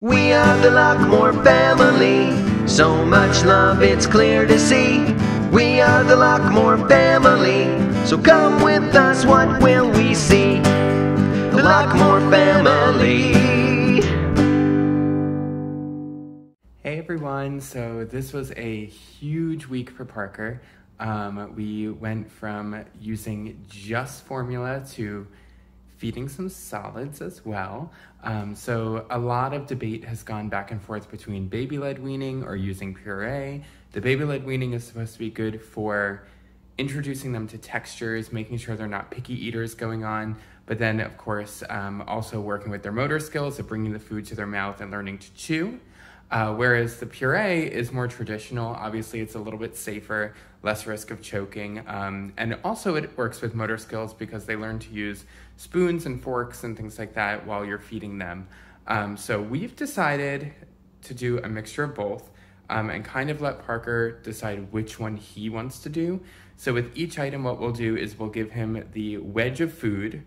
We are the Lockmore family, so much love it's clear to see. We are the Lockmore family, so come with us, what will we see? The Lockmore family. Hey everyone, so this was a huge week for Parker. We went from using just formula to feeding some solids as well. So a lot of debate has gone back and forth between baby-led weaning or using Puree. The baby-led weaning is supposed to be good for introducing them to textures, making sure they're not picky eaters going on, but then of course also working with their motor skills of bringing the food to their mouth and learning to chew. Whereas the Puree is more traditional. Obviously it's a little bit safer, less risk of choking, and also it works with motor skills because they learn to use spoons and forks and things like that while you're feeding them. So we've decided to do a mixture of both and kind of let Parker decide which one he wants to do. So with each item, what we'll do is we'll give him the wedge of food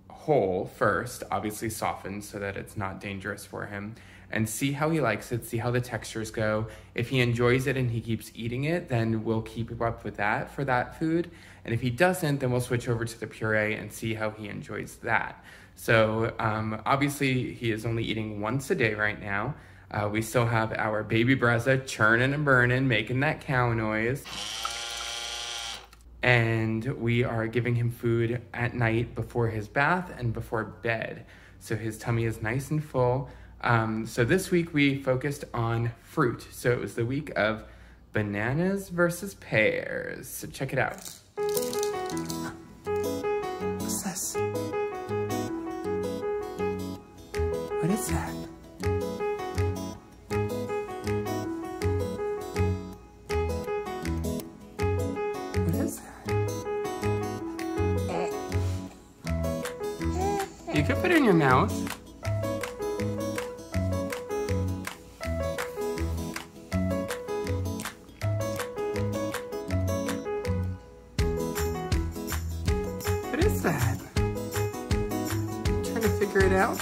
whole first, obviously softened so that it's not dangerous for him, and see how he likes it, see how the textures go. If he enjoys it and he keeps eating it, then we'll keep up with that for that food. And if he doesn't, then we'll switch over to the Puree and see how he enjoys that. So obviously he is only eating once a day right now. We still have our baby Brezza churning and burning, making that cow noise. And we are giving him food at night before his bath and before bed. So his tummy is nice and full. So this week we focused on fruit. So it was the week of bananas versus pears. So check it out. What's this? What is that? What is that? You could put it in your mouth. What is that? Trying to figure it out.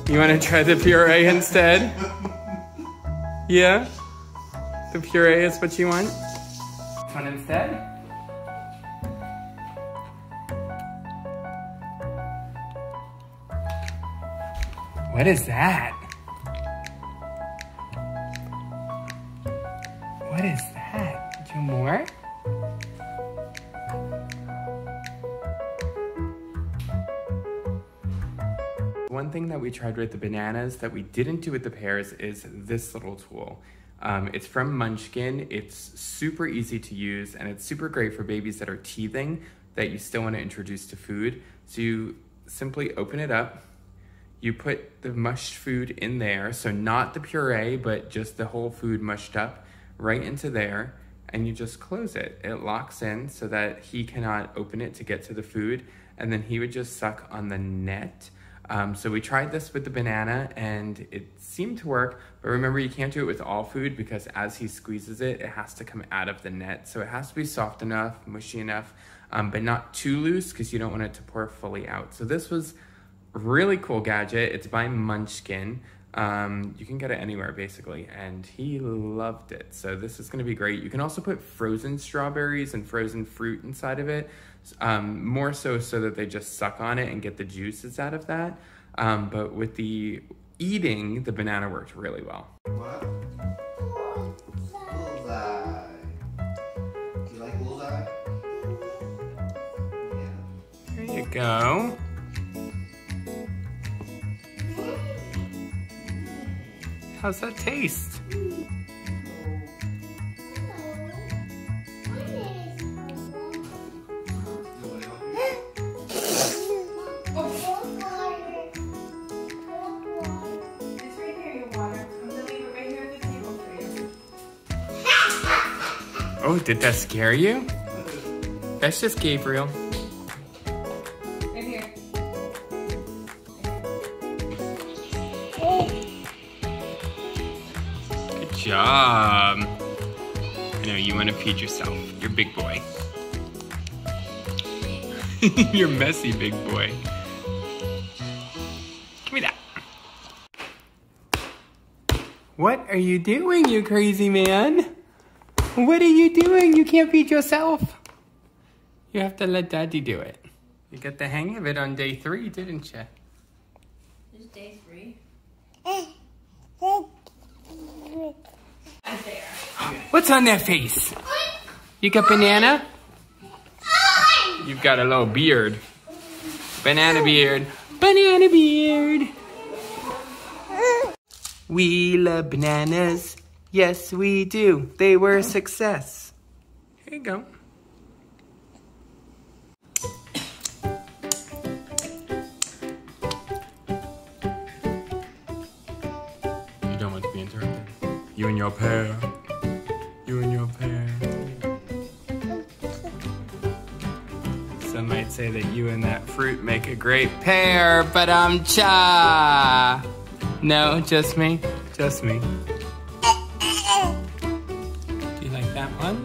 You want to try the Puree instead? Yeah? The Puree is what you want? This one instead? What is that? What is that? Do more? One thing that we tried with the bananas that we didn't do with the pears is this little tool. It's from Munchkin. It's super easy to use and it's super great for babies that are teething that you still want to introduce to food. So you simply open it up. You put the mushed food in there, so not the Puree, but just the whole food mushed up right into there, and you just close it. It locks in so that he cannot open it to get to the food, and then he would just suck on the net. So we tried this with the banana, and it seemed to work, but remember you can't do it with all food because as he squeezes it, it has to come out of the net. So it has to be soft enough, mushy enough, but not too loose because you don't want it to pour fully out. So this was really cool gadget. It's by Munchkin. You can get it anywhere basically, and he loved it. So this is going to be great. You can also put frozen strawberries and frozen fruit inside of it, more so that they just suck on it and get the juices out of that. But with the eating, the banana worked really well. What? Bullseye. Do you like bullseye? Yeah. There you go. How's that taste? Oh, did that scare you? That's just Gabriel. Right here. job. I know you want to feed yourself. You're a big boy. You're messy, big boy. Give me that. What are you doing, you crazy man? What are you doing? You can't feed yourself. You have to let Daddy do it. You got the hang of it on day 3, didn't you? Is day 3? What's on that face? You got banana? You've got a little beard. Banana beard. Banana beard. We love bananas. Yes, we do. They were a success. Here you go. You don't want to be interrupted. You and your pair. You and your pair. Some might say that you and that fruit make a great pair, but cha. No, just me. Just me. Do you like that one?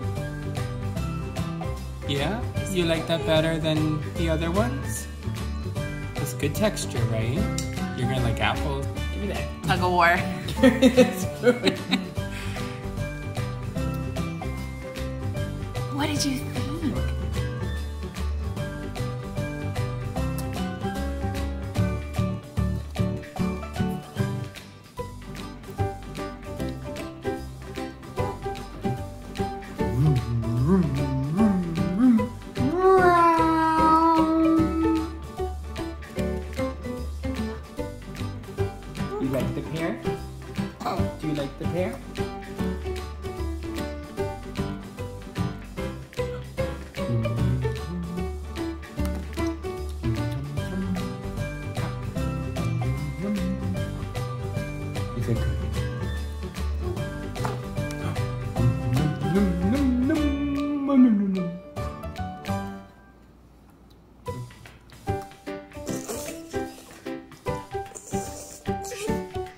Yeah? You like that better than the other ones? It's good texture, right? You're gonna like apples. Give me that. Tug of war. What did you think? You like the pear? Do you like the pear? Is it good?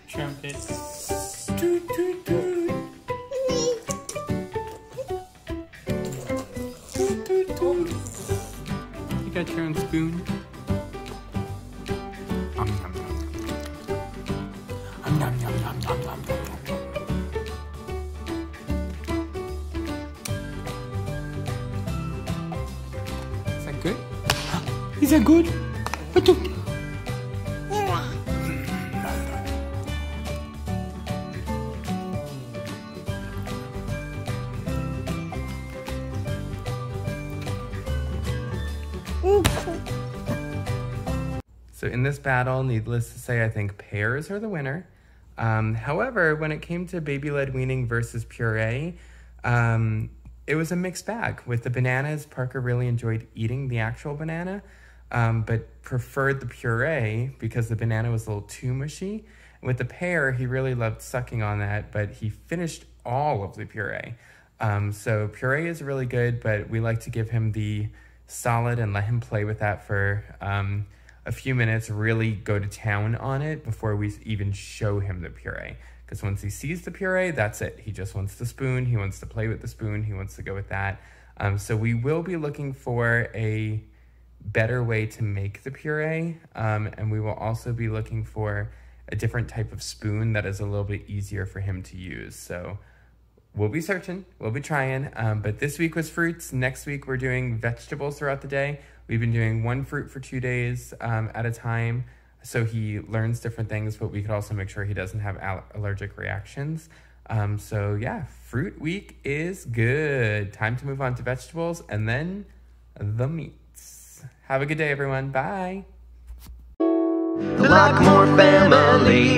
Trumpet. Toot, toot, toot. Toot, toot, toot. You got your own spoon? Nom, nom, nom, nom. Nom, nom, nom, nom, nom, nom, nom. Is that good? Is that good? So in this battle, needless to say, I think pears are the winner. However, when it came to baby-led weaning versus puree, it was a mixed bag. With the bananas, Parker really enjoyed eating the actual banana, but preferred the puree because the banana was a little too mushy. With the pear, he really loved sucking on that, but he finished all of the puree. So puree is really good, but we like to give him the solid and let him play with that for a few minutes, really go to town on it before we even show him the puree. Because once he sees the puree, that's it. He just wants the spoon, he wants to play with the spoon, he wants to go with that. So we will be looking for a better way to make the puree, and we will also be looking for a different type of spoon that is a little bit easier for him to use. So we'll be searching, we'll be trying, but this week was fruits. Next week we're doing vegetables throughout the day. We've been doing one fruit for 2 days at a time, so he learns different things, but we could also make sure he doesn't have allergic reactions. So yeah, fruit week is good. Time to move on to vegetables and then the meats. Have a good day, everyone. Bye. The Lockmore family.